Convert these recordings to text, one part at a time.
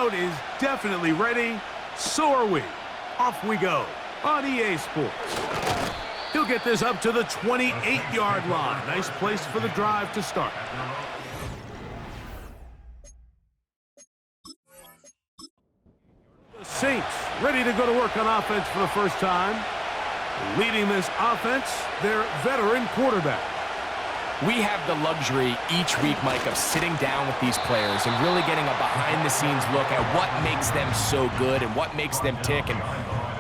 crowd is definitely ready. So are we. Off we go on EA Sports. He'll get this up to the 28-yard line. Nice place for the drive to start. The Saints ready to go to work on offense for the first time. Leading this offense, their veteran quarterback. We have the luxury each week, Mike, of sitting down with these players and really getting a behind-the-scenes look at what makes them so good and what makes them tick. And,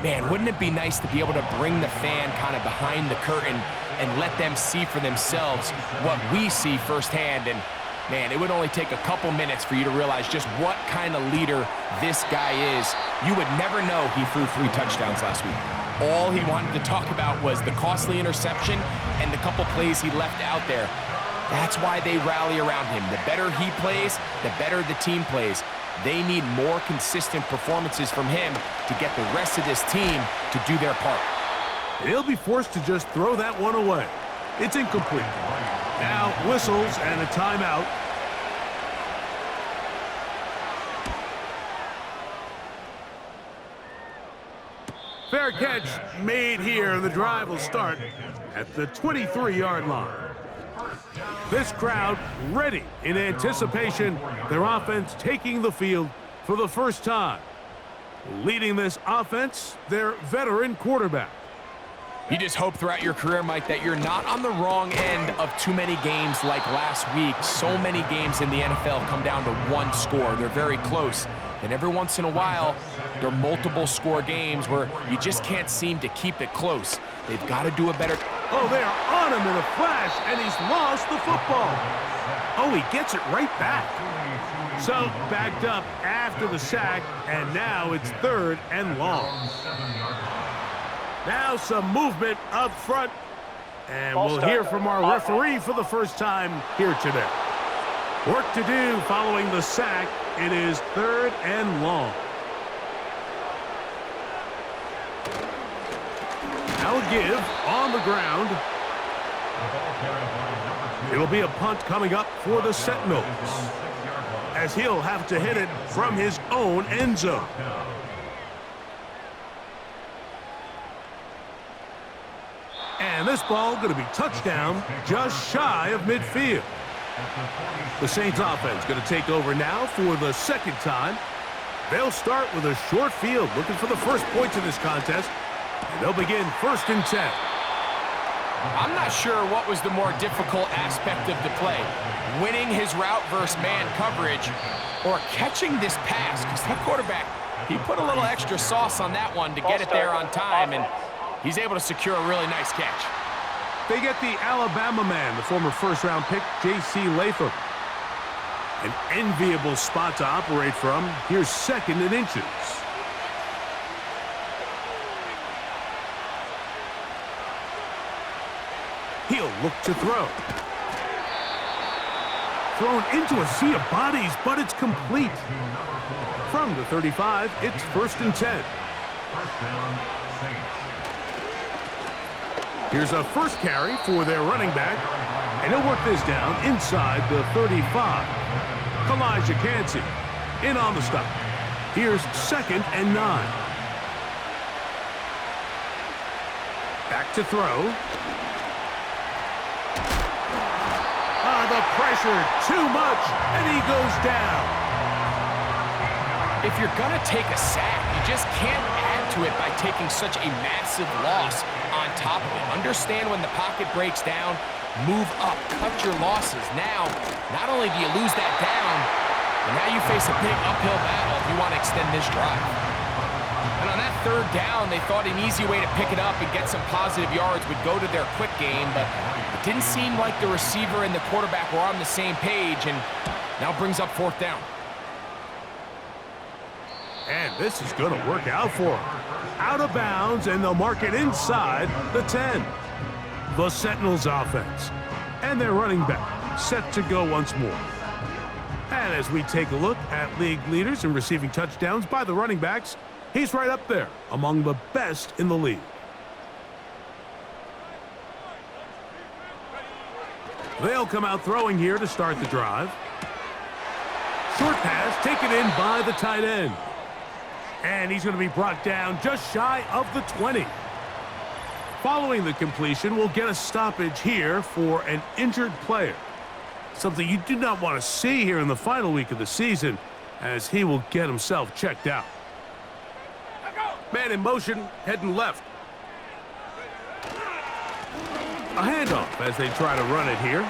man, wouldn't it be nice to be able to bring the fan kind of behind the curtain and let them see for themselves what we see firsthand? And, man, it would only take a couple minutes for you to realize just what kind of leader this guy is. You would never know he threw 3 touchdowns last week. All he wanted to talk about was the costly interception and the couple plays he left out there. That's why they rally around him. The better he plays, the better the team plays. They need more consistent performances from him to get the rest of this team to do their part. He'll be forced to just throw that one away. It's incomplete. Now whistles and a timeout. Fair catch made here. The drive will start at the 23-yard line. This crowd ready in anticipation. Their offense taking the field for the first time. Leading this offense, their veteran quarterback. You just hope throughout your career, Mike, that you're not on the wrong end of too many games like last week. So many games in the NFL come down to one score. They're very close. And every once in a while, there are multiple score games where you just can't seem to keep it close. They've got to do a better... Oh, they are on him in a flash, and he's lost the football. Oh, he gets it right back. So, backed up after the sack, and now it's 3rd and long. Now some movement up front, and we'll hear from our referee for the first time here today. Work to do following the sack. It is 3rd and long. Now a give on the ground. It'll be a punt coming up for the Sentinels, as he'll have to hit it from his own end zone. And this ball going to be touchdown just shy of midfield. The Saints offense going to take over now for the second time. They'll start with a short field, looking for the first points in this contest. And they'll begin 1st and 10. I'm not sure what was the more difficult aspect of the play, winning his route versus man coverage or catching this pass, because that quarterback, he put a little extra sauce on that one to get it there on time, and he's able to secure a really nice catch. They get the Alabama man, the former first-round pick, J.C. Latham. An enviable spot to operate from. Here's 2nd and inches. He'll look to throw. Thrown into a sea of bodies, but it's complete. From the 35, it's 1st and 10. Here's a first carry for their running back, and he'll work this down inside the 35. Elijah Cansey in on the stop. Here's 2nd and 9. Back to throw. The pressure, too much, and he goes down. If you're going to take a sack, you just can't add to it by taking such a massive loss on top of it. Understand when the pocket breaks down, move up, cut your losses. Now, not only do you lose that down, but now you face a big uphill battle if you want to extend this drive. And on that 3rd down, they thought an easy way to pick it up and get some positive yards would go to their quick game, but it didn't seem like the receiver and the quarterback were on the same page, and now brings up 4th down. And this is going to work out for him. Out of bounds, and they'll mark it inside the 10. The Sentinels offense and their running back set to go once more. And as we take a look at league leaders in receiving touchdowns by the running backs, he's right up there among the best in the league. They'll come out throwing here to start the drive. Short pass taken in by the tight end. And he's going to be brought down just shy of the 20. Following the completion, we'll get a stoppage here for an injured player. Something you do not want to see here in the final week of the season, as he will get himself checked out. Man in motion, heading left. A handoff as they try to run it here.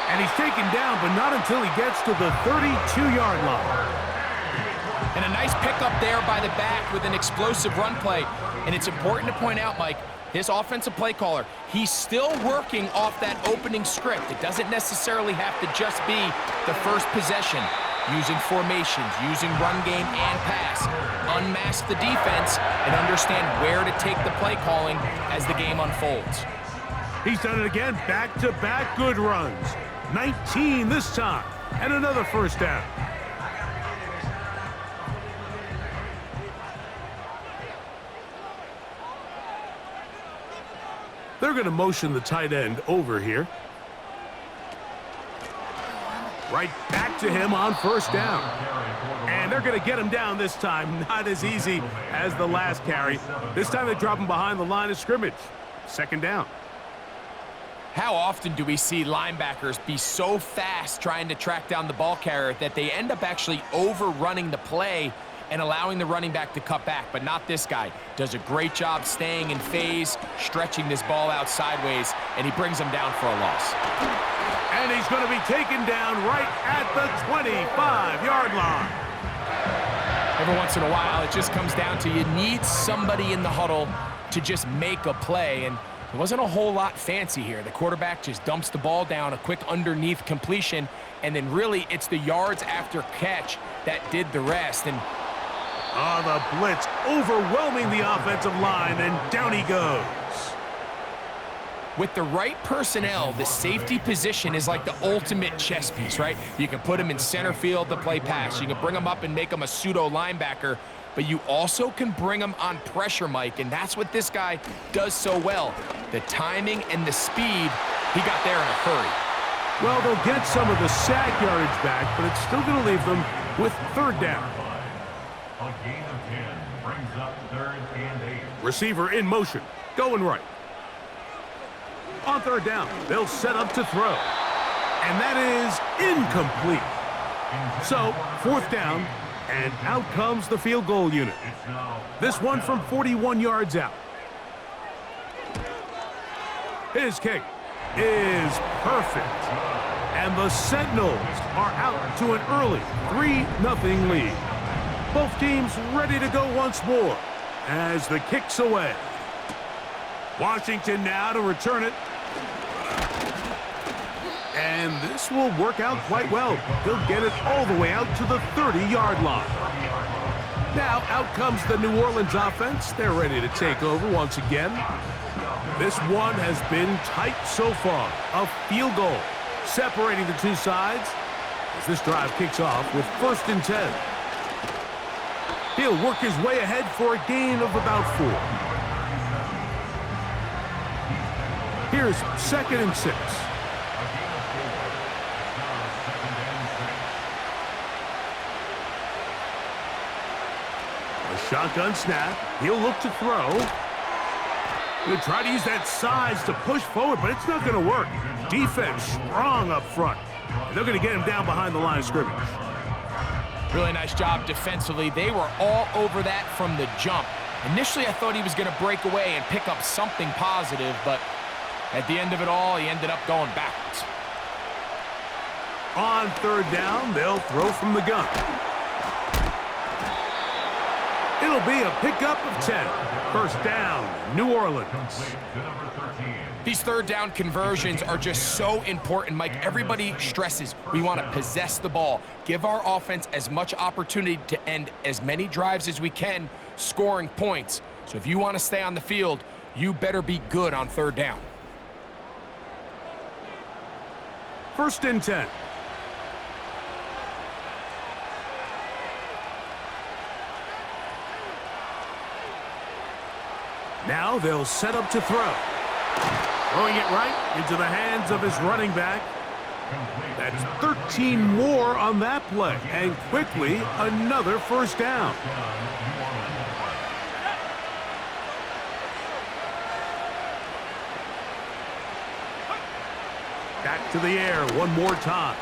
And he's taken down, but not until he gets to the 32-yard line. And a nice pickup there by the back with an explosive run play. And it's important to point out, Mike, this offensive play caller, he's still working off that opening script. It doesn't necessarily have to just be the first possession. Using formations, using run game and pass. Unmask the defense and understand where to take the play calling as the game unfolds. He's done it again, back-to-back good runs. 19 this time, and another first down. They're going to motion the tight end over here. Right back to him on first down. And they're going to get him down this time. Not as easy as the last carry. This time they drop him behind the line of scrimmage. Second down. How often do we see linebackers be so fast trying to track down the ball carrier that they end up actually overrunning the play and allowing the running back to cut back? But not this guy. Does a great job staying in phase, stretching this ball out sideways, and he brings him down for a loss. And he's going to be taken down right at the 25-yard line. Every once in a while, it just comes down to you need somebody in the huddle to just make a play, and there wasn't a whole lot fancy here. The quarterback just dumps the ball down, a quick underneath completion, and then really it's the yards after catch that did the rest. And the blitz overwhelming the offensive line, and down he goes. With the right personnel, the safety position is like the ultimate chess piece, right? You can put him in center field to play pass. You can bring him up and make him a pseudo linebacker, but you also can bring him on pressure, Mike, and that's what this guy does so well. The timing and the speed, he got there in a hurry. Well, they'll get some of the sack yardage back, but it's still going to leave them with third down. A gain of 10 brings up 3rd and 8. Receiver in motion, going right. On third down, they'll set up to throw. And that is incomplete. So, fourth down, and out comes the field goal unit. This one from 41 yards out. His kick is perfect. And the Sentinels are out to an early 3-0 lead. Both teams ready to go once more as the kick's away. Washington now to return it. And this will work out quite well. He'll get it all the way out to the 30-yard line. Now out comes the New Orleans offense. They're ready to take over once again. This one has been tight so far. A field goal separating the two sides as this drive kicks off with 1st and 10. He'll work his way ahead for a gain of about 4. Here's 2nd and 6. A shotgun snap. He'll look to throw. He'll try to use that size to push forward, but it's not going to work. Defense strong up front. And they're going to get him down behind the line of scrimmage. Really nice job defensively. They were all over that from the jump. Initially, I thought he was going to break away and pick up something positive, but at the end of it all, he ended up going backwards. On third down, they'll throw from the gun. It'll be a pickup of 10. First down, New Orleans. These third down conversions are just so important, Mike. Everybody stresses we want to possess the ball, give our offense as much opportunity to end as many drives as we can, scoring points. So if you want to stay on the field, you better be good on third down. 1st and 10. Now they'll set up to throw. Throwing it right into the hands of his running back. That's 13 more on that play. And quickly, another first down. Back to the air one more time.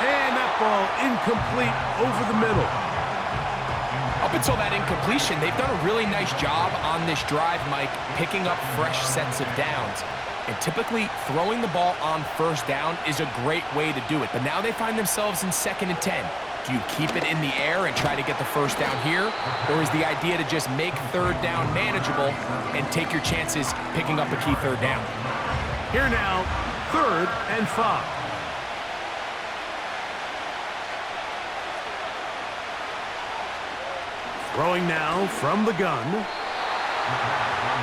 And that ball incomplete over the middle. Up until that incompletion, they've done a really nice job on this drive, Mike, picking up fresh sets of downs. And typically, throwing the ball on first down is a great way to do it. But now they find themselves in 2nd and 10. Do you keep it in the air and try to get the first down here? Or is the idea to just make 3rd down manageable and take your chances picking up a key 3rd down? Here now, 3rd and 5. Throwing now from the gun.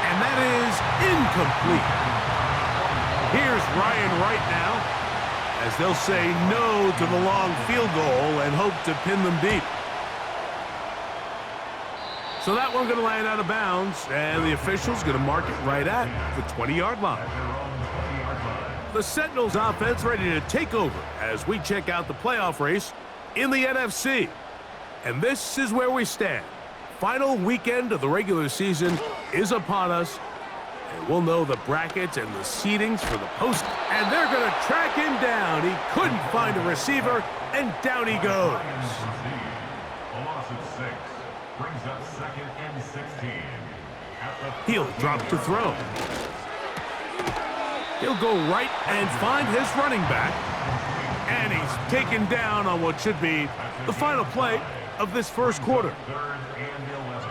And that is incomplete. Here's Ryan Wright now, as they'll say no to the long field goal and hope to pin them deep. So that one going to land out of bounds, and the official's going to mark it right at the 20-yard line. The Sentinels offense ready to take over as we check out the playoff race in the NFC. And this is where we stand. Final weekend of the regular season is upon us, and we'll know the brackets and the seedings for the post. And they're going to track him down. He couldn't find a receiver, and down he goes. A loss of 6 brings up 2nd and 16. He'll drop to throw. He'll go right and find his running back, and he's taken down on what should be the final play of this first quarter. 3rd and 11.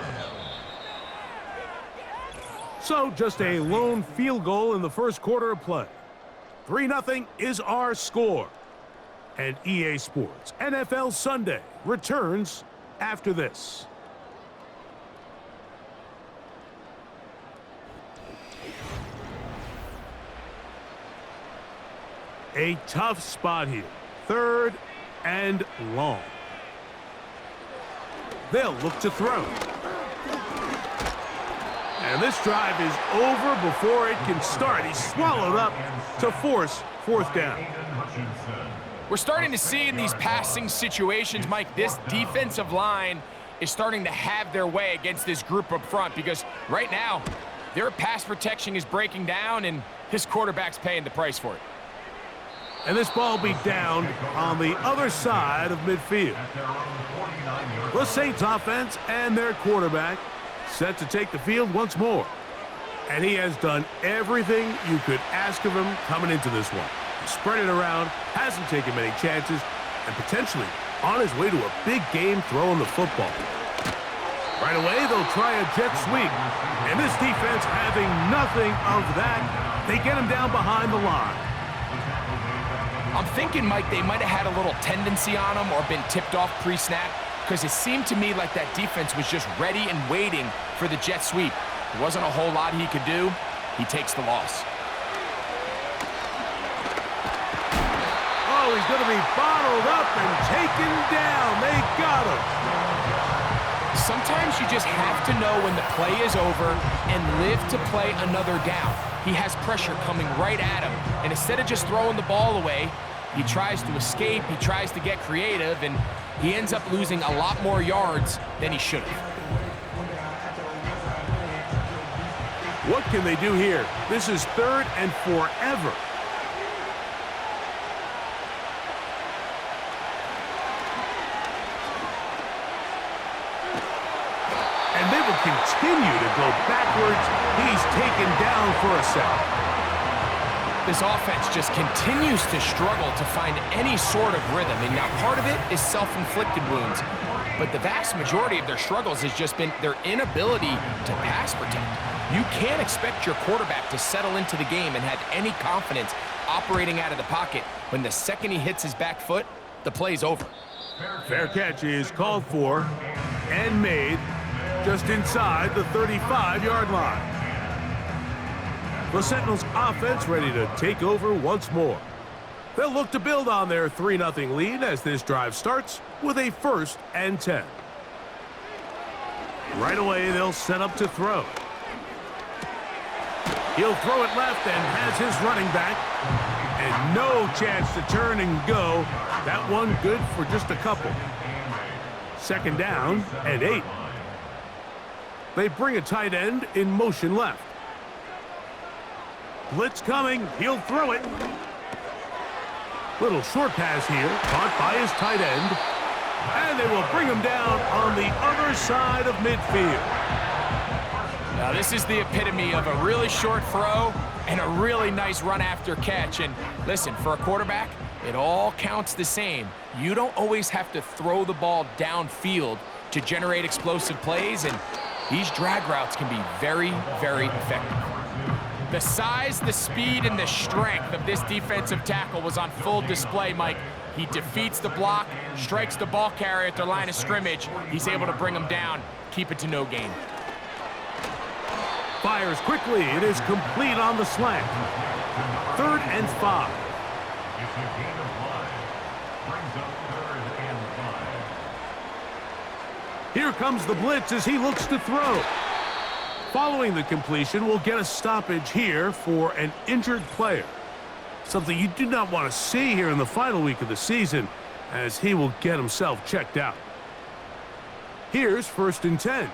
So just a lone field goal in the first quarter of play. 3-0 is our score. And EA Sports NFL Sunday returns after this. A tough spot here. 3rd and long. They'll look to throw. And this drive is over before it can start. He's swallowed up to force 4th down. We're starting to see in these passing situations, Mike, this defensive line is starting to have their way against this group up front because right now, their pass protection is breaking down and his quarterback's paying the price for it. And this ball will be down on the other side of midfield. The Saints offense and their quarterback set to take the field once more. And he has done everything you could ask of him coming into this one. He spread it around, hasn't taken many chances, and potentially on his way to a big game throwing the football. Right away, they'll try a jet sweep. And this defense having nothing of that, they get him down behind the line. I'm thinking, Mike, they might have had a little tendency on him or been tipped off pre-snap because it seemed to me like that defense was just ready and waiting for the jet sweep. There wasn't a whole lot he could do. He takes the loss. Oh, he's going to be bottled up and taken down. They got him. Sometimes you just have to know when the play is over and live to play another down. He has pressure coming right at him, and instead of just throwing the ball away, he tries to escape, he tries to get creative, and he ends up losing a lot more yards than he should have. What can they do here? This is 3rd and forever. And they will continue to go backwards. He's taken down for a second. This offense just continues to struggle to find any sort of rhythm. And now part of it is self-inflicted wounds. But the vast majority of their struggles has just been their inability to pass protect. You can't expect your quarterback to settle into the game and have any confidence operating out of the pocket when the second he hits his back foot, the play's over. Fair catch is called for and made just inside the 35-yard line. The Sentinels offense ready to take over once more. They'll look to build on their 3-0 lead as this drive starts with a 1st and 10. Right away, they'll set up to throw. He'll throw it left and has his running back. And no chance to turn and go. That one good for just a couple. Second down and 8. They bring a tight end in motion left. Blitz coming. He'll throw it. Little short pass here. Caught by his tight end. And they will bring him down on the other side of midfield. Now, this is the epitome of a really short throw and a really nice run after catch. And listen, for a quarterback, it all counts the same. You don't always have to throw the ball downfield to generate explosive plays, and these drag routes can be very, very effective. The size, the speed, and the strength of this defensive tackle was on full display, Mike. He defeats the block, strikes the ball carrier at the line of scrimmage. He's able to bring him down, keep it to no gain. Fires quickly. It is complete on the slant. 3rd and 5. It's a gain of 5. Brings up 3rd and 5. Here comes the blitz as he looks to throw. Following the completion, we'll get a stoppage here for an injured player. Something you do not want to see here in the final week of the season, as he will get himself checked out. Here's 1st and 10.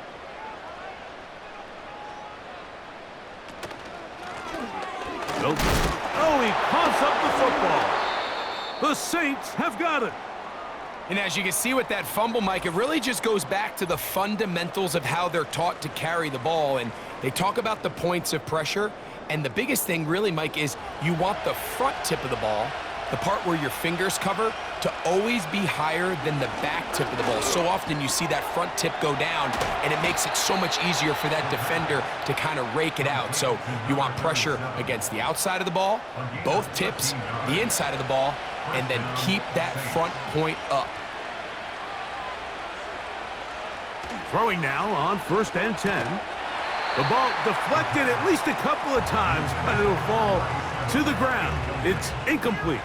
Nope. Oh, he coughs up the football. The Saints have got it. And as you can see with that fumble, Mike, it really just goes back to the fundamentals of how they're taught to carry the ball. And they talk about the points of pressure. And the biggest thing really, Mike, is you want the front tip of the ball, the part where your fingers cover, to always be higher than the back tip of the ball. So often you see that front tip go down, and it makes it so much easier for that defender to kind of rake it out. So you want pressure against the outside of the ball, both tips, the inside of the ball, and then keep that front point up. Throwing now on 1st and 10. The ball deflected at least a couple of times, but it'll fall to the ground. It's incomplete.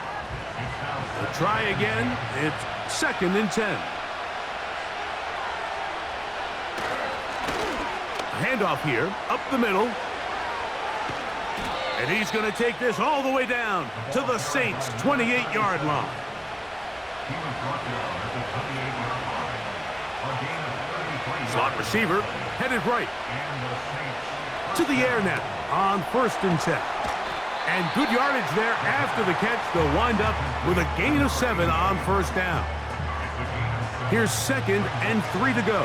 They'll try again. It's 2nd and 10. Handoff here, up the middle. And he's going to take this all the way down to the Saints' 28-yard line. He was brought down at the 28-yard line. A gain of 33. Slot receiver headed right. And the Saints To the air now on 1st and 10. And good yardage there after the catch. They'll wind up with a gain of 7 on 1st down. Here's 2nd and 3 to go.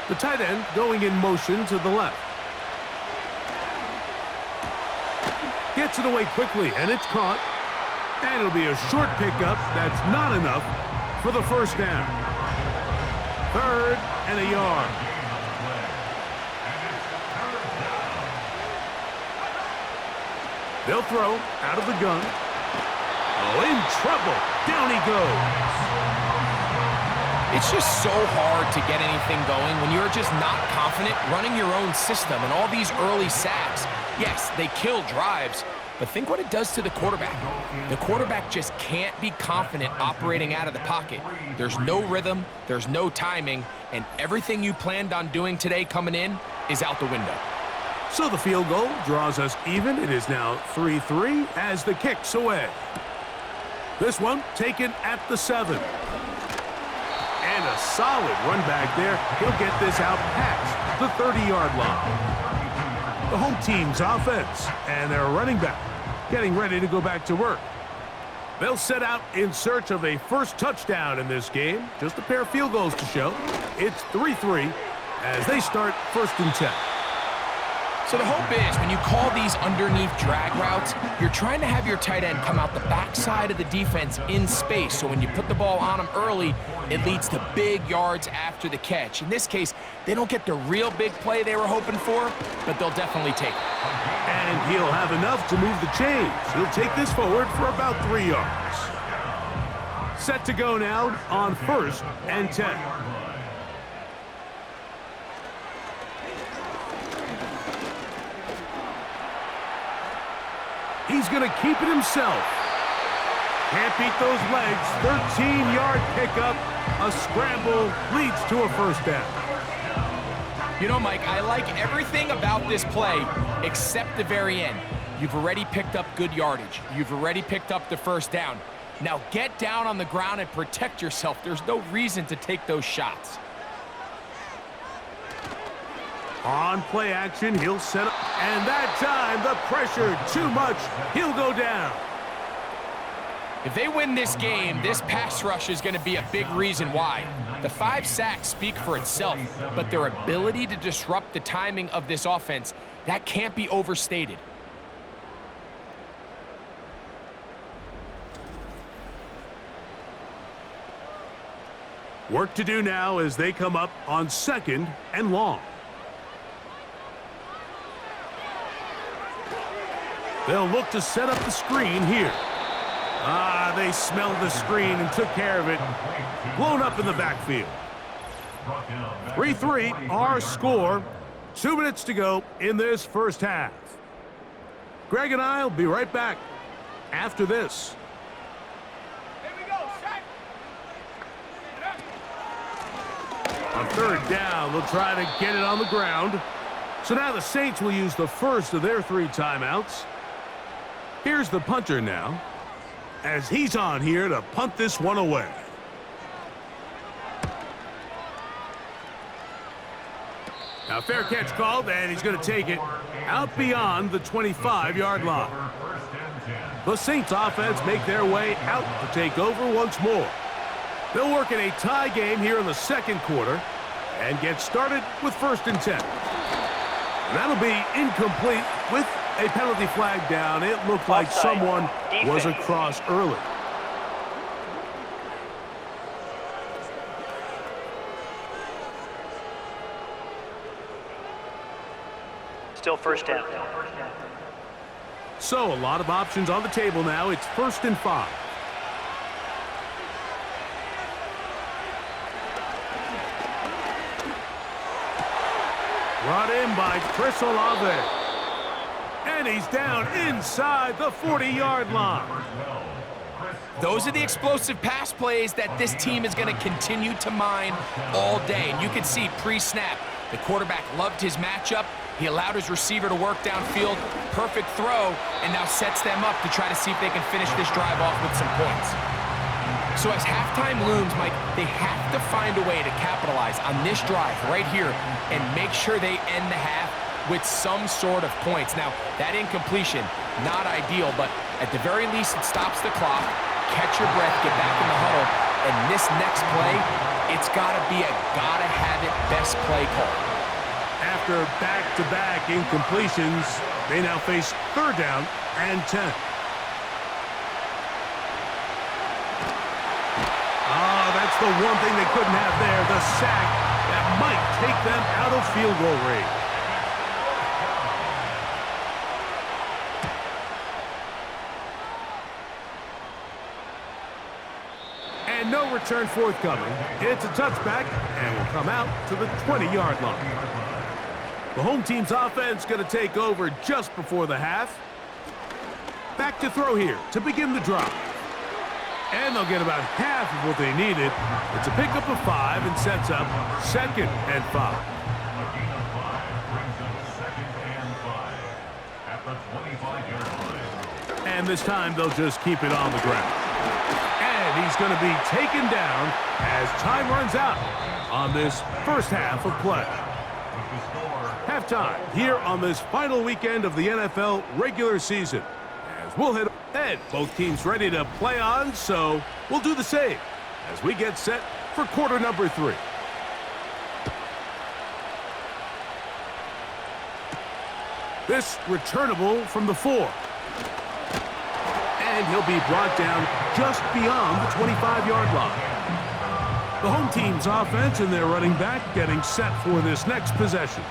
The tight end going in motion to the left. Gets it away quickly, and it's caught. And it'll be a short pickup. That's not enough for the 1st down. 3rd and a yard. They'll throw out of the gun. Oh, in trouble. Down he goes. It's just so hard to get anything going when you're just not confident running your own system. And all these early sacks, yes, they kill drives, but think what it does to the quarterback. The quarterback just can't be confident operating out of the pocket. There's no rhythm, there's no timing, and everything you planned on doing today coming in is out the window. So the field goal draws us even. It is now 3-3 as the kick's away. This one taken at the 7. And a solid run back there. He'll get this out past the 30-yard line. The home team's offense and their running back getting ready to go back to work. They'll set out in search of a first touchdown in this game. Just a pair of field goals to show. It's 3-3 as they start 1st and 10. So the hope is when you call these underneath drag routes, you're trying to have your tight end come out the backside of the defense in space. So when you put the ball on him early, it leads to big yards after the catch. In this case, they don't get the real big play they were hoping for, but they'll definitely take it. And he'll have enough to move the chains. He'll take this forward for about 3 yards. Set to go now on 1st and 10. He's going to keep it himself. Can't beat those legs. 13-yard pickup. A scramble leads to a 1st down. You know, Mike, I like everything about this play except the very end. You've already picked up good yardage. You've already picked up the first down. Now get down on the ground and protect yourself. There's no reason to take those shots. On play action, he'll set up. And that time, the pressure too much. He'll go down. If they win this game, this pass rush is going to be a big reason why. The 5 sacks speak for itself, but their ability to disrupt the timing of this offense, that can't be overstated. Work to do now as they come up on 2nd and long. They'll look to set up the screen here. They smelled the screen and took care of it. Blown up in the backfield. 3-3, our score. 2 minutes to go in this first half. Greg and I will be right back after this. On 3rd down, they'll try to get it on the ground. So now the Saints will use the first of their 3 timeouts. Here's the punter now, as he's on here to punt this one away. Now fair catch called, and he's going to take it out beyond the 25-yard line. The Saints offense make their way out to take over once more. They'll work in a tie game here in the 2nd quarter and get started with 1st and 10. And that'll be incomplete with a penalty flag down. It looked like someone was across early. Still first down. So a lot of options on the table now. It's 1st and 5. Brought in by Chris Olave. And he's down inside the 40-yard line. Those are the explosive pass plays that this team is going to continue to mine all day. And you can see pre-snap, the quarterback loved his matchup. He allowed his receiver to work downfield. Perfect throw, and now sets them up to try to see if they can finish this drive off with some points. So as halftime looms, Mike, they have to find a way to capitalize on this drive right here and make sure they end the half with some sort of points. Now, that incompletion, not ideal, but at the very least, it stops the clock. Catch your breath, get back in the huddle, and this next play, it's got to be a gotta-have-it best play call. After back-to-back incompletions, they now face 3rd down and 10. That's the one thing they couldn't have there, the sack that might take them out of field goal range. And no return forthcoming. It's a touchback and will come out to the 20-yard line. The home team's offense going to take over just before the half. Back to throw here to begin the drive. And they'll get about half of what they needed. It's a pickup of 5 and sets up 2nd and 5. A gain of 5 brings up 2nd and 5 at the 25-yard line. And this time they'll just keep it on the ground. And he's going to be taken down as time runs out on this first half of play. Halftime here on this final weekend of the NFL regular season. As we'll head ahead, both teams ready to play on, so we'll do the same as we get set for quarter number 3. This returnable from the 4. And he'll be brought down just beyond the 25-yard line. The home team's offense and their running back getting set for this next possession.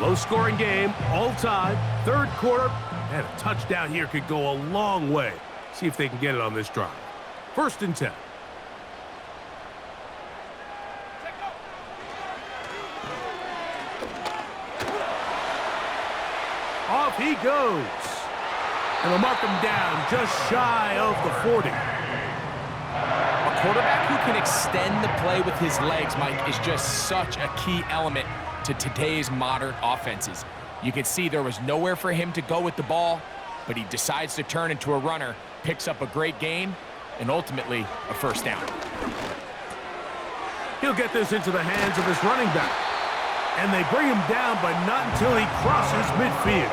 Low-scoring game, all tied, 3rd quarter, and a touchdown here could go a long way. See if they can get it on this drive. 1st and 10. Off he goes. And they'll mark him down just shy of the 40. A quarterback who can extend the play with his legs, Mike, is just such a key element to today's modern offenses. You can see there was nowhere for him to go with the ball, but he decides to turn into a runner, picks up a great gain, and ultimately a first down. He'll get this into the hands of his running back. And they bring him down, but not until he crosses midfield.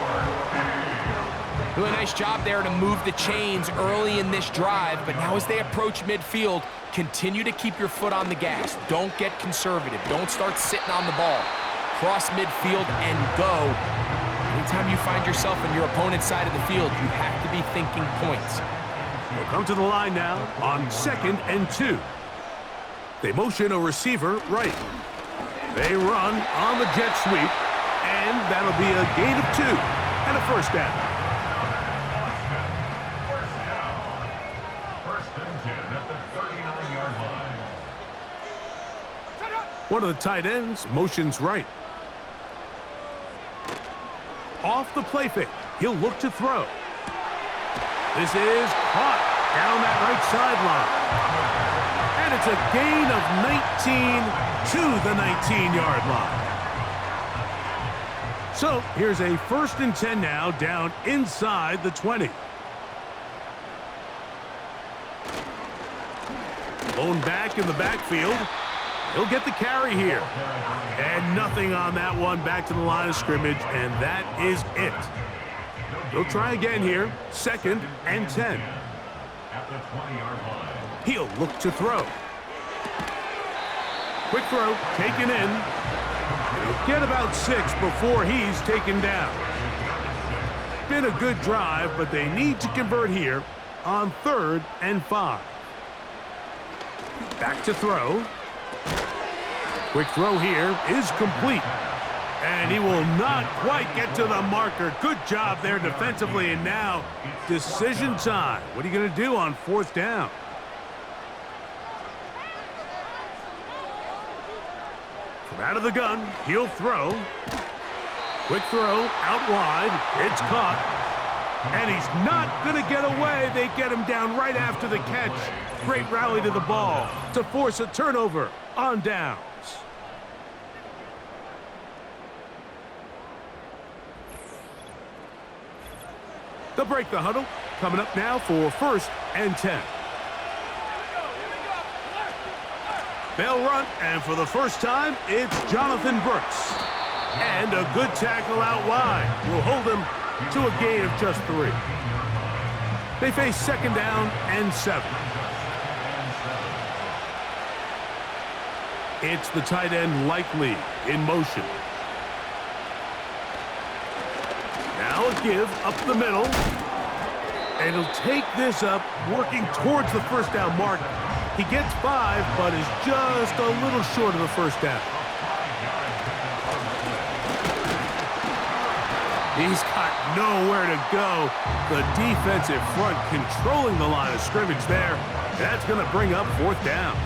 Doing a nice job there to move the chains early in this drive, but now as they approach midfield, continue to keep your foot on the gas. Don't get conservative. Don't start sitting on the ball. Cross midfield and go. Anytime you find yourself on your opponent's side of the field, you have to be thinking points. We'll come to the line now on 2nd and 2. They motion a receiver right. They run on the jet sweep, and that'll be a gain of 2 and a first down. First and 10 at the 39-yard line. One of the tight ends motions right. Off the play fake, he'll look to throw. This is caught down that right sideline. And it's a gain of 19 to the 19-yard line. So here's a 1st and 10 now, down inside the 20. Lone back in the backfield. He'll get the carry here. And nothing on that one, back to the line of scrimmage, and that is it. He'll try again here, 2nd and 10. At the 20-yard line. He'll look to throw. Quick throw, taken in. He'll get about 6 before he's taken down. Been a good drive, but they need to convert here on 3rd and 5. Back to throw. Quick throw here is complete. And he will not quite get to the marker. Good job there defensively, and now decision time. What are you going to do on 4th down? From out of the gun, he'll throw. Quick throw, out wide. It's caught. And he's not going to get away. They get him down right after the catch. Great rally to the ball to force a turnover on downs. They'll break the huddle. Coming up now for 1st and 10. They'll run, and for the first time, it's Jonathan Brooks. And a good tackle out wide will hold him to a gain of just 3. They face 2nd down and 7. It's the tight end Likely in motion. Now a give up the middle. And he'll take this up, working towards the first down mark. He gets 5, but is just a little short of the first down. He's got nowhere to go. The defensive front controlling the line of scrimmage there. That's going to bring up 4th down.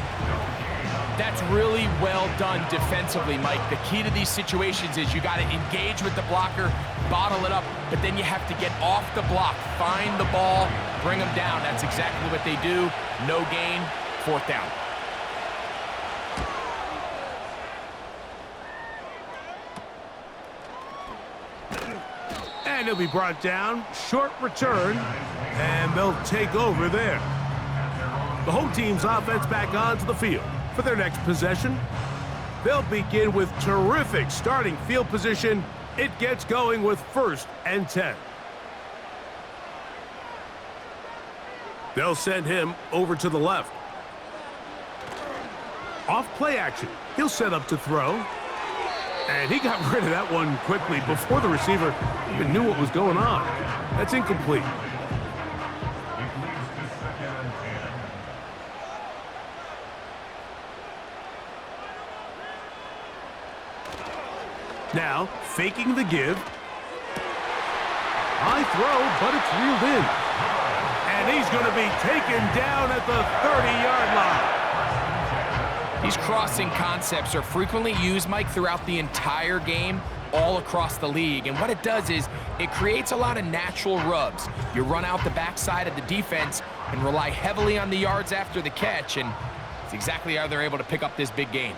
That's really well done defensively, Mike. The key to these situations is you got to engage with the blocker, bottle it up, but then you have to get off the block, find the ball, bring them down. That's exactly what they do. No gain, 4th down. And he'll be brought down. Short return, and they'll take over there. The home team's offense back onto the field. For their next possession, they'll begin with terrific starting field position. It gets going with 1st and 10. They'll send him over to the left. Off play action. He'll set up to throw. And he got rid of that one quickly before the receiver even knew what was going on. That's incomplete. Now, faking the give. High throw, but it's reeled in. And he's going to be taken down at the 30-yard line. These crossing concepts are frequently used, Mike, throughout the entire game, all across the league. And what it does is it creates a lot of natural rubs. You run out the backside of the defense and rely heavily on the yards after the catch, and it's exactly how they're able to pick up this big gain.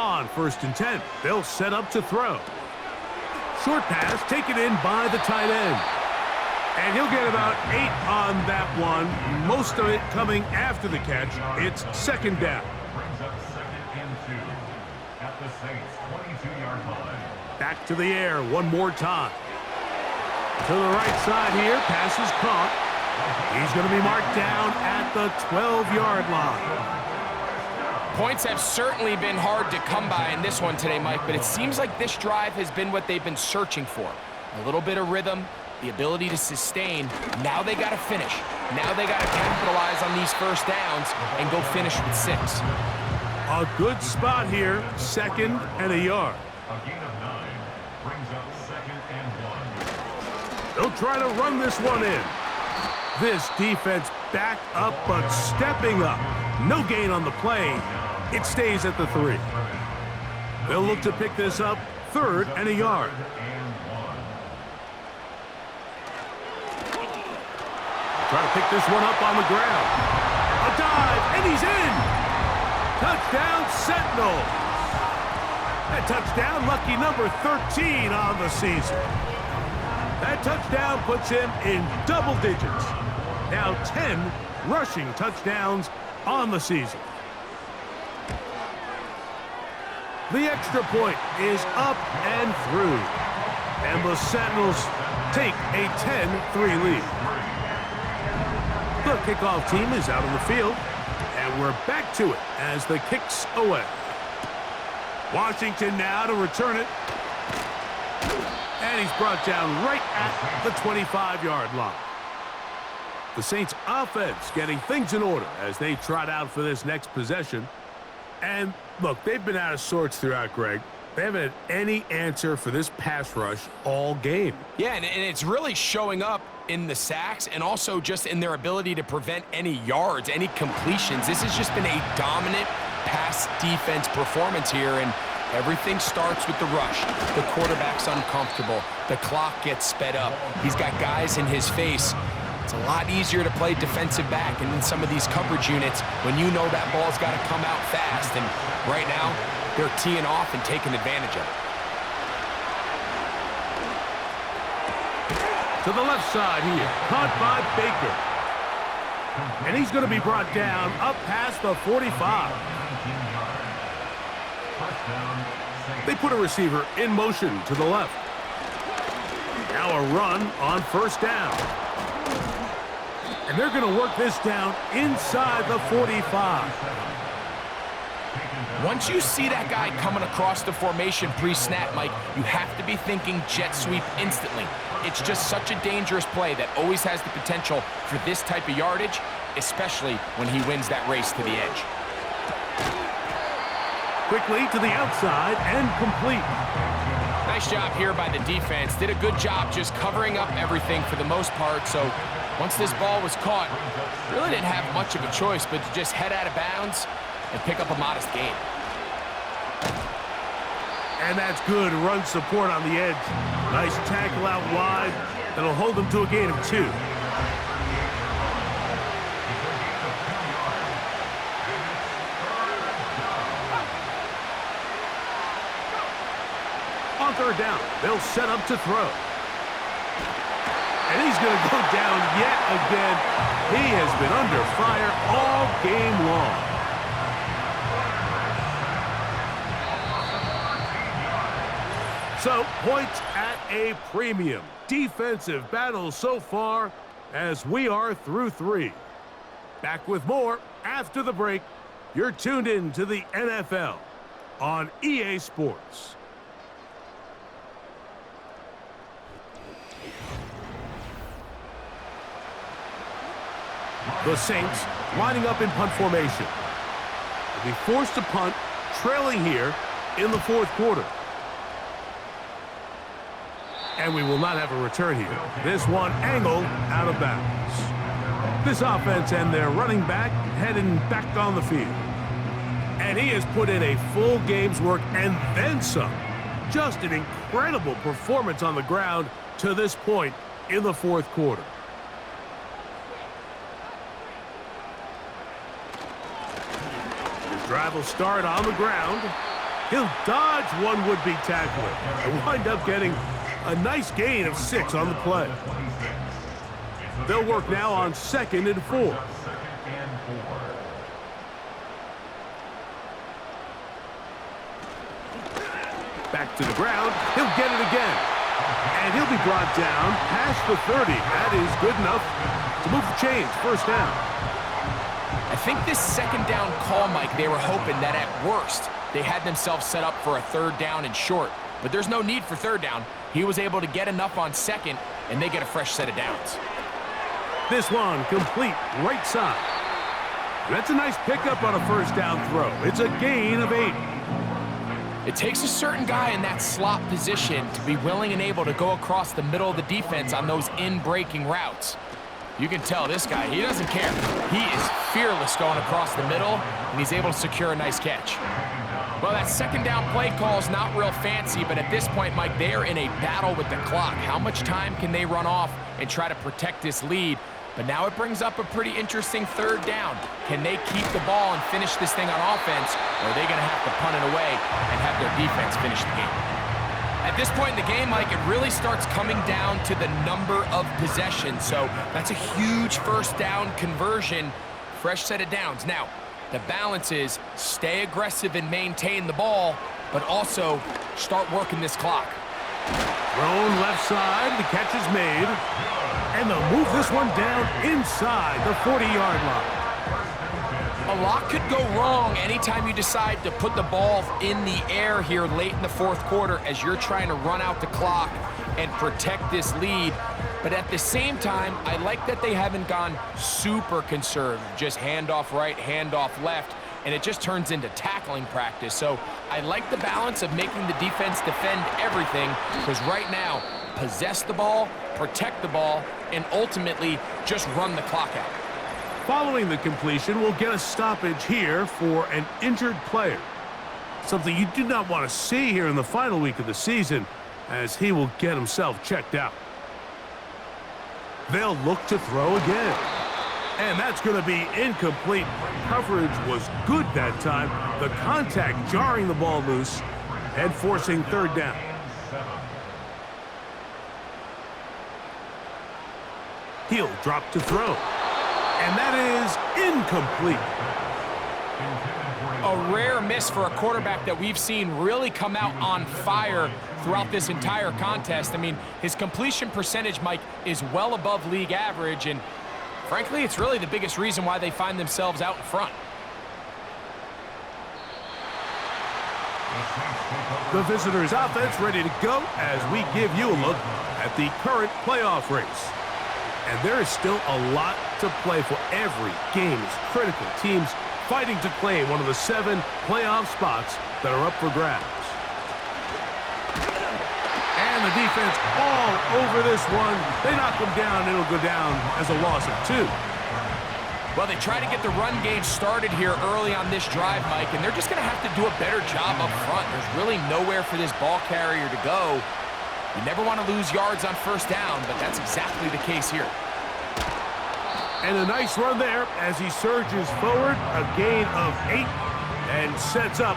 On 1st and 10, they'll set up to throw. Short pass taken in by the tight end. And he'll get about 8 on that one, most of it coming after the catch. It's 2nd down. Brings up 2nd and 2 at the Saints' 22-yard line. Back to the air one more time. To the right side here, pass is caught. He's going to be marked down at the 12-yard line. Points have certainly been hard to come by in this one today, Mike, but it seems like this drive has been what they've been searching for. A little bit of rhythm, the ability to sustain. Now they got to finish. Now they got to capitalize on these first downs and go finish with 6. A good spot here, 2nd and a yard. A gain of 9 brings up 2nd and 1. They'll try to run this one in. This defense back up, but stepping up. No gain on the play. It stays at the 3. They'll look to pick this up, 3rd and a yard. Try to pick this one up on the ground. A dive, and he's in! Touchdown, Sentinels! That touchdown, lucky number 13 on the season. That touchdown puts him in double digits. Now 10 rushing touchdowns on the season. The extra point is up and through. And the Sentinels take a 10-3 lead. The kickoff team is out on the field, and we're back to it as the kick's away. Washington now to return it. And he's brought down right at the 25-yard line. The Saints offense getting things in order as they trot out for this next possession. And look, they've been out of sorts throughout, Greg. They haven't had any answer for this pass rush all game. Yeah, and it's really showing up in the sacks and also just in their ability to prevent any yards, any completions. This has just been a dominant pass defense performance here, and everything starts with the rush. The quarterback's uncomfortable. The clock gets sped up. He's got guys in his face. It's a lot easier to play defensive back and in some of these coverage units when you know that ball's got to come out fast. And right now, they're teeing off and taking advantage of it. To the left side here, caught by Baker. And he's going to be brought down up past the 45. They put a receiver in motion to the left. Now a run on 1st down. And they're going to work this down inside the 45. Once you see that guy coming across the formation pre-snap, Mike, you have to be thinking jet sweep instantly. It's just such a dangerous play that always has the potential for this type of yardage, especially when he wins that race to the edge. Quickly to the outside and complete. Nice job here by the defense. Did a good job just covering up everything for the most part. So once this ball was caught, really didn't have much of a choice but to just head out of bounds and pick up a modest gain. And that's good run support on the edge. Nice tackle out wide. That'll hold them to a gain of 2. On 3rd down, they'll set up to throw. And he's going to go down yet again. He has been under fire all game long. So, points at a premium. Defensive battle so far as we are through 3. Back with more after the break. You're tuned in to the NFL on EA Sports. The Saints lining up in punt formation. They'll be forced to punt, trailing here in the 4th quarter. And we will not have a return here. This one angled out of bounds. This offense and their running back heading back on the field. And he has put in a full game's work and then some. Just an incredible performance on the ground to this point in the 4th quarter. This drive will start on the ground. He'll dodge one would-be tackler and wind up getting a nice gain of 6 on the play. They'll work now on 2nd and 4. Back to the ground. He'll get it again. And he'll be brought down past the 30. That is good enough to move the chains. First down. I think this 2nd down call, Mike, they were hoping that at worst they had themselves set up for a 3rd down and short. But there's no need for 3rd down. He was able to get enough on 2nd, and they get a fresh set of downs. This one complete right side. That's a nice pickup on a 1st down throw. It's a gain of 8. It takes a certain guy in that slot position to be willing and able to go across the middle of the defense on those in-breaking routes. You can tell this guy, he doesn't care. He is fearless going across the middle, and he's able to secure a nice catch. Well, that 2nd down play call is not real fancy, but at this point, Mike, they are in a battle with the clock. How much time can they run off and try to protect this lead? But now it brings up a pretty interesting 3rd down. Can they keep the ball and finish this thing on offense, or are they going to have to punt it away and have their defense finish the game? At this point in the game, Mike, it really starts coming down to the number of possessions. So that's a huge 1st down conversion, fresh set of downs. Now, the balance is stay aggressive and maintain the ball, but also start working this clock. Thrown left side, the catch is made. And they'll move this one down inside the 40-yard line. A lot could go wrong anytime you decide to put the ball in the air here late in the 4th quarter as you're trying to run out the clock and protect this lead. But at the same time, I like that they haven't gone super conservative, just handoff right, handoff left, and it just turns into tackling practice. So I like the balance of making the defense defend everything, because right now, possess the ball, protect the ball, and ultimately just run the clock out. Following the completion, we'll get a stoppage here for an injured player. Something you do not want to see here in the final week of the season, as he will get himself checked out. They'll look to throw again. And that's going to be incomplete. Coverage was good that time. The contact jarring the ball loose and forcing 3rd down. He'll drop to throw. And that is incomplete. A rare miss for a quarterback that we've seen really come out on fire throughout this entire contest. I mean, his completion percentage, Mike, is well above league average, and frankly, it's really the biggest reason why they find themselves out in front. The visitors' offense ready to go as we give you a look at the current playoff race. And there is still a lot to play for. Every game is critical. Teams fighting to claim one of the 7 playoff spots that are up for grabs. And the defense all over this one. They knock them down. It'll go down as a loss of 2. Well, they try to get the run game started here early on this drive, Mike, and they're just going to have to do a better job up front. There's really nowhere for this ball carrier to go. You never want to lose yards on 1st down, but that's exactly the case here. And a nice run there as he surges forward, a gain of 8, and sets up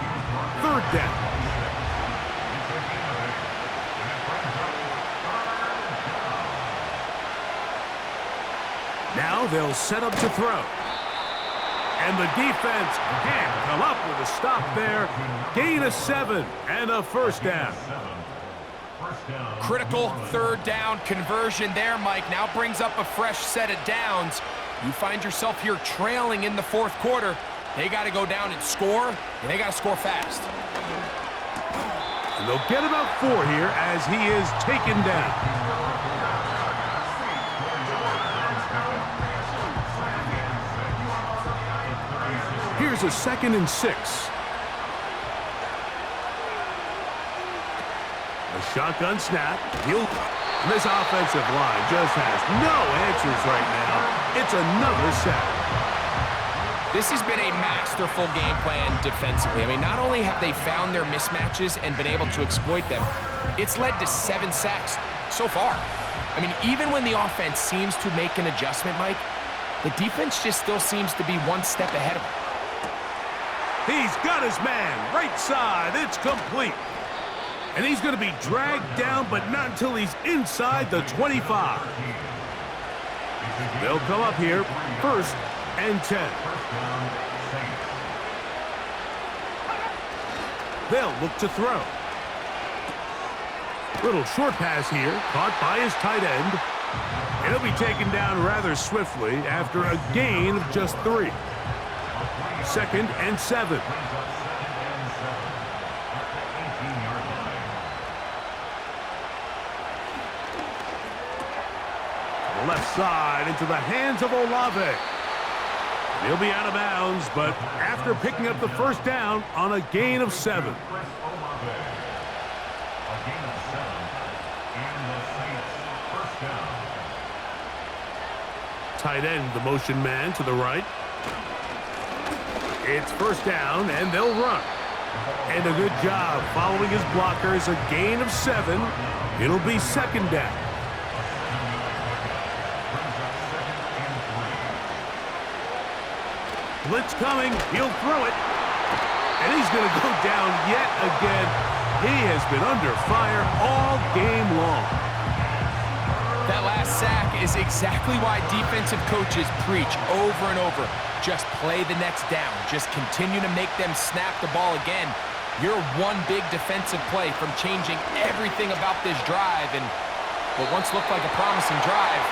3rd down. Now they'll set up to throw. And the defense can't come up with a stop there. Gain of 7 and a 1st down. Critical 3rd down conversion there, Mike. Now brings up a fresh set of downs. You find yourself here trailing in the 4th quarter. They got to go down and score, and they got to score fast. And they'll get about 4 here as he is taken down. Here's a 2nd and 6. A shotgun snap. This offensive line just has no answers right now. It's another sack. This has been a masterful game plan defensively. I mean, not only have they found their mismatches and been able to exploit them, it's led to 7 sacks so far. I mean, even when the offense seems to make an adjustment, Mike, the defense just still seems to be one step ahead of them. He's got his man. Right side. It's complete. And he's going to be dragged down, but not until he's inside the 25. They'll come up here, 1st and 10. They'll look to throw. Little short pass here, caught by his tight end. And he'll be taken down rather swiftly after a gain of just 3. 2nd and 7. Left side into the hands of Olave. He'll be out of bounds, but after picking up the 1st down on a gain of 7. Tight end, the motion man to the right. It's 1st down, and they'll run. And a good job following his blockers, a gain of 7. It'll be 2nd down. Blitz coming. He'll throw it. And he's going to go down yet again. He has been under fire all game long. That last sack is exactly why defensive coaches preach over and over. Just play the next down. Just continue to make them snap the ball again. You're one big defensive play from changing everything about this drive. And what once looked like a promising drive,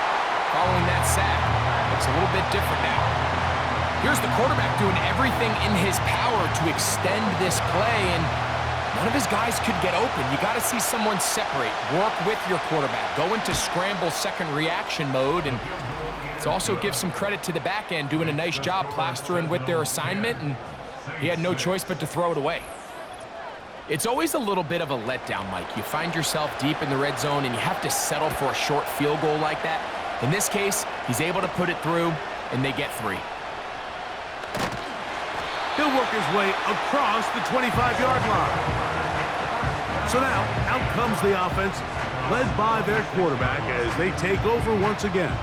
following that sack, looks a little bit different now. Here's the quarterback doing everything in his power to extend this play, and none of his guys could get open. You got to see someone separate, work with your quarterback, go into scramble second reaction mode, and it also gives some credit to the back end doing a nice job plastering with their assignment, and he had no choice but to throw it away. It's always a little bit of a letdown, Mike. You find yourself deep in the red zone, and you have to settle for a short field goal like that. In this case, he's able to put it through, and they get 3. He'll work his way across the 25-yard line. So now, out comes the offense, led by their quarterback as they take over once again.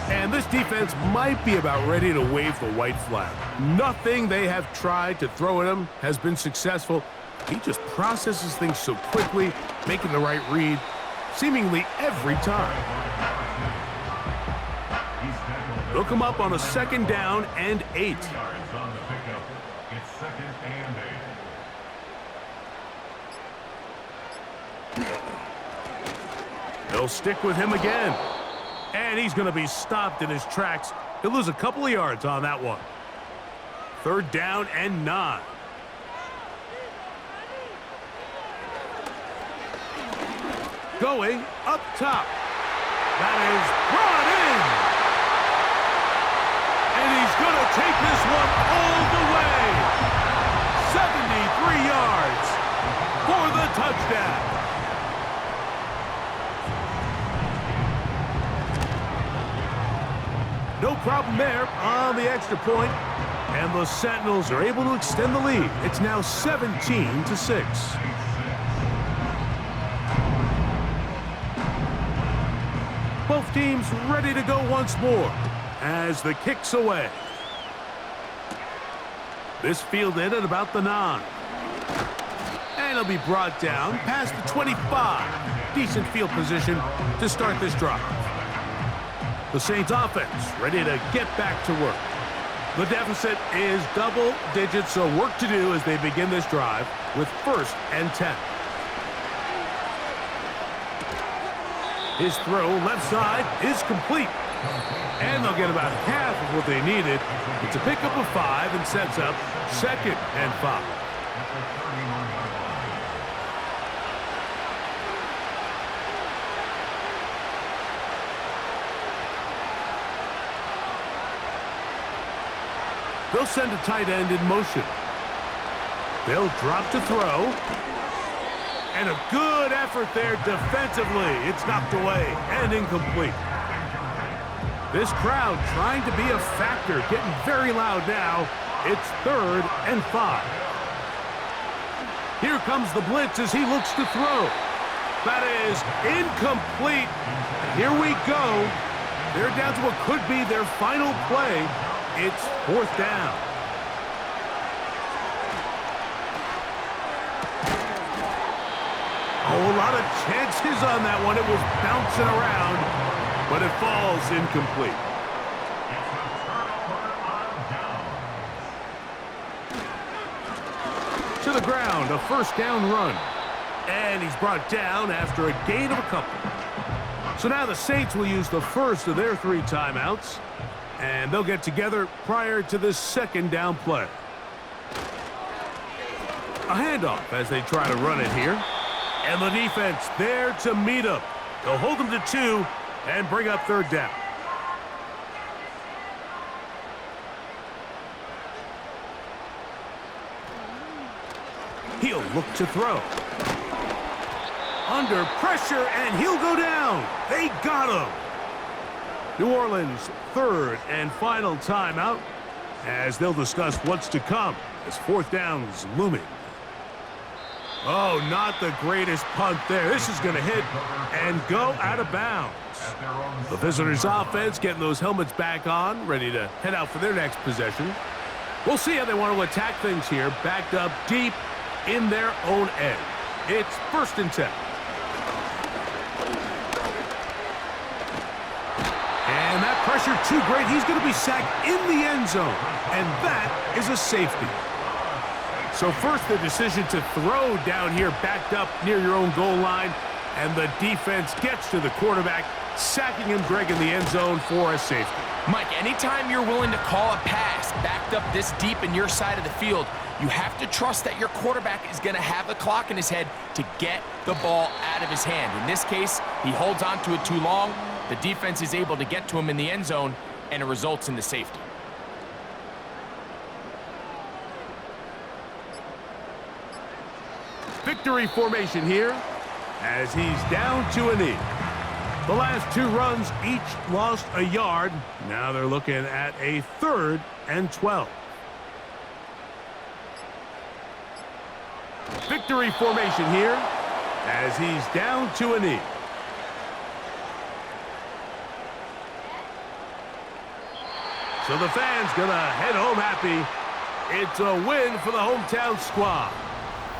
And this defense might be about ready to wave the white flag. Nothing they have tried to throw at him has been successful. He just processes things so quickly, making the right read, seemingly every time. They'll come up on a 2nd down and 8. They'll stick with him again. And he's going to be stopped in his tracks. He'll lose a couple of yards on that one. 3rd down and 9. Going up top. That is brought in. And he's going to take this one all the way. 73 yards for the touchdown. No problem there on the extra point, and the Sentinels are able to extend the lead. It's now 17-6. Both teams ready to go once more as the kick's away. This fielded at about the 9. And it'll be brought down past the 25. Decent field position to start this drive. The Saints offense ready to get back to work. The deficit is double digits, so work to do as they begin this drive with 1st and 10. His throw left side is complete. And they'll get about half of what they needed. It's a pickup of 5 and sets up 2nd and 5. They'll send a tight end in motion. They'll drop to throw. And a good effort there defensively. It's knocked away and incomplete. This crowd trying to be a factor, getting very loud now. It's 3rd and 5. Here comes the blitz as he looks to throw. That is incomplete. Here we go. They're down to what could be their final play. It's 4th down. Oh, a lot of chances on that one. It was bouncing around, but it falls incomplete. To the ground, a first down run. And he's brought down after a gain of a couple. So now the Saints will use the first of their 3 timeouts, and they'll get together prior to this second down play. A handoff as they try to run it here. And the defense there to meet them. They'll hold them to 2 and bring up third down. He'll look to throw. Under pressure, and he'll go down. They got him. New Orleans' third and final timeout as they'll discuss what's to come as fourth down's looming. Oh, not the greatest punt there. This is going to hit and go out of bounds. The visitors' offense getting those helmets back on, ready to head out for their next possession. We'll see how they want to attack things here, backed up deep in their own end. It's 1st and 10. And that pressure too great. He's going to be sacked in the end zone. And that is a safety. So first the decision to throw down here backed up near your own goal line. And the defense gets to the quarterback, sacking him, Greg, in the end zone for a safety. Mike, anytime you're willing to call a pass backed up this deep in your side of the field, you have to trust that your quarterback is going to have the clock in his head to get the ball out of his hand. In this case, he holds on to it too long. The defense is able to get to him in the end zone, and it results in the safety. Victory formation here as he's down to a knee. The last 2 runs each lost a yard. Now they're looking at a 3rd and 12. Victory formation here as he's down to a knee. So the fans gonna head home happy. It's a win for the hometown squad.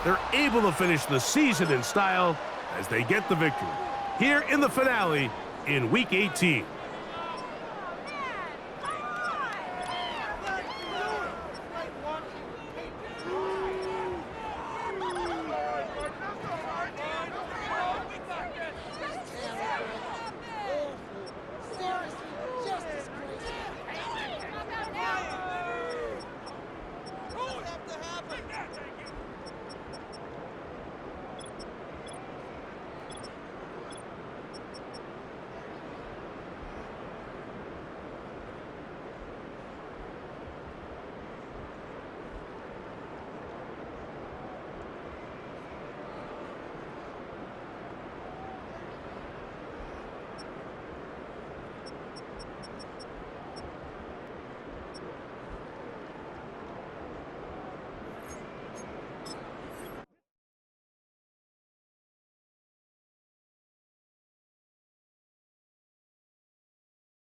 They're able to finish the season in style as they get the victory here in the finale in Week 18.